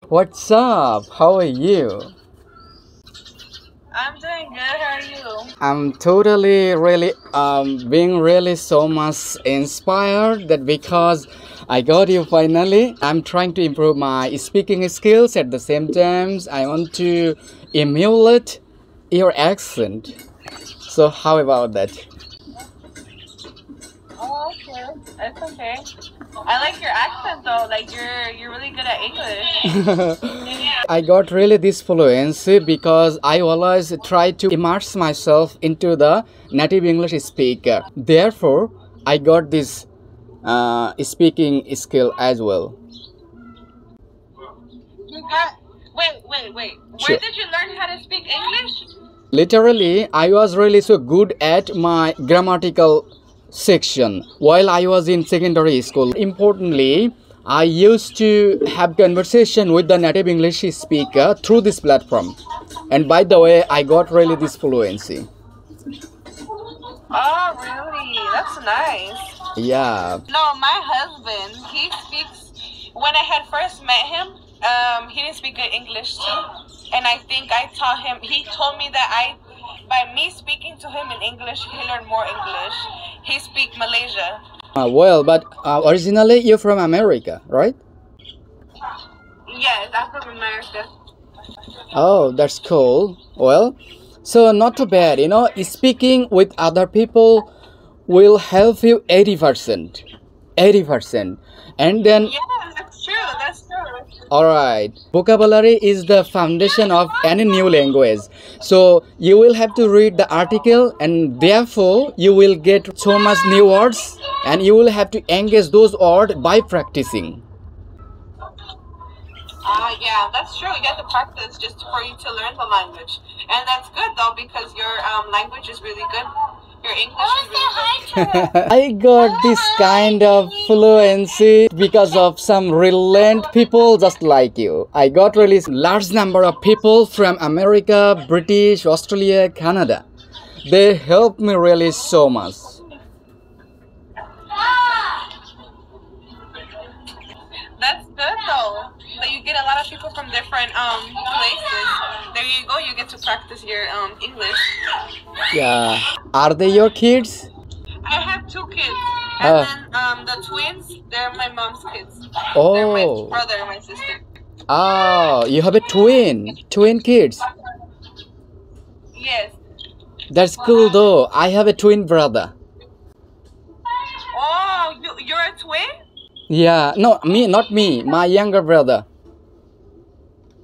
What's up? How are you? I'm doing good. How are you? I'm totally really being really so much inspired that because I got you finally. I'm trying to improve my speaking skills at the same time. I want to emulate your accent. So how about that? Oh, okay. It's okay. I like your accent though. Like you're really good at English. I got really this fluency because I always try to immerse myself into the native English speaker. Therefore, I got this speaking skill as well. You got wait. Sure. Where did you learn how to speak English? Literally, I was really so good at my grammatical section while I was in secondary school. Importantly, I used to have conversation with the native English speaker through this platform. And by the way, I got really this fluency. Oh, really? That's nice. Yeah. No, my husband, he speaks. When I had first met him, he didn't speak good English too, and I think I taught him. He told me that by me speaking to him in English, he learned more English. He speak Malaysia. Well, but originally you're from America, right? Yes, I'm from America. Oh, that's cool. Well, so not too bad. Speaking with other people will help you 80%. 80%. And then, Yeah, that's true. That's true. alright, vocabulary is the foundation of any new language. So you will have to read the article and therefore you will get so much new words and you will have to engage those words by practicing. Yeah, that's true. You have to practice just for you to learn the language, and that's good though because your language is really good. Your English is really good. I got this kind of fluency because of some brilliant people just like you. I got really large number of people from America, British, Australia, Canada. They helped me really so much. That's good though. So you get a lot of people from different places. There you go. You get to practice your English. Yeah. Are they your kids? I have two kids, and then the twins. They're my mom's kids. They're my Oh. brother and my sister. Oh, you have a twin kids. Yes. That's cool though. I have a twin brother. Oh, you're a twin? Yeah, no, not me, my younger brother.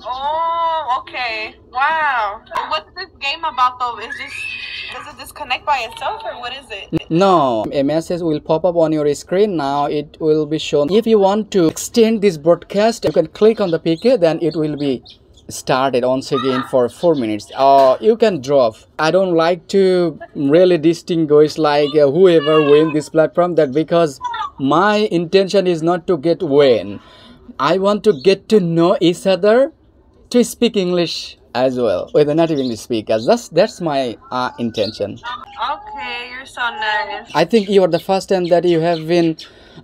Oh, okay. Wow. What's this game about though? Does it disconnect by itself or what is it? No, a message will pop up on your screen. Now it will be shown. If you want to extend this broadcast, you can click on the PK, then it will be started once again for 4 minutes. Or you can drop. I don't like to really distinguish like whoever win this platform, that because my intention is not to get win. I want to get to know each other, to speak English as well with the native English speakers. That's my intention. Okay, you're so nice. I think you are the first time that you have been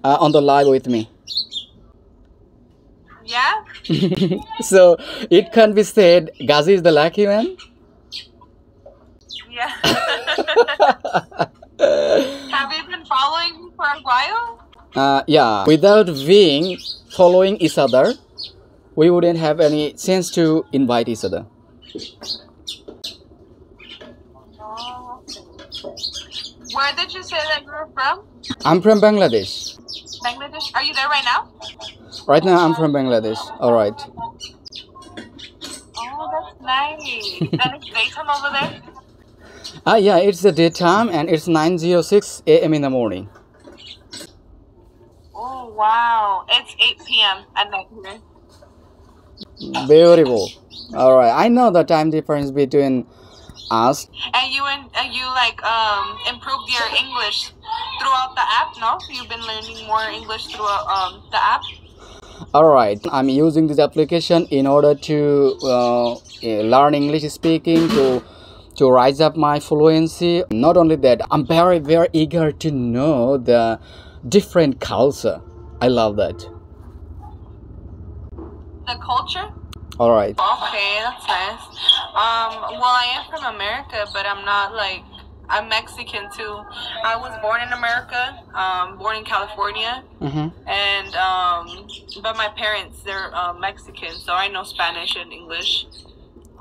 on the live with me. Yeah? So it can be said Gazi is the lucky man. Yeah. Have you been following me for a while? Yeah, without being following each other, we wouldn't have any chance to invite each other. Oh. Where did you say that you were from? I'm from Bangladesh. Bangladesh? Are you there right now? Right now I'm from Bangladesh. Alright. Oh, that's nice. And it's daytime over there? Yeah, it's the daytime and it's 9:06 a.m. in the morning. Oh, wow. It's 8 p.m. at night here. Beautiful. Alright, I know the time difference between us. And you like improved your English throughout the app, no? You've been learning more English through the app? Alright, I'm using this application in order to learn English speaking, to rise up my fluency. Not only that, I'm very, very eager to know the different culture. I love that. the culture. All right. Okay, that's nice. Well, I am from America, but I'm not like, I'm Mexican too. I was born in America, born in California, and but my parents, they're Mexican, so I know Spanish and English.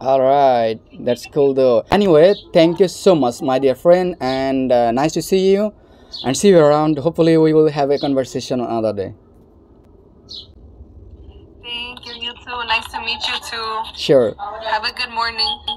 All right, that's cool though. Anyway, thank you so much, my dear friend, and nice to see you, and see you around. Hopefully, we will have a conversation another day. Thank you, you too. Nice to meet you too. Sure. Have a good morning.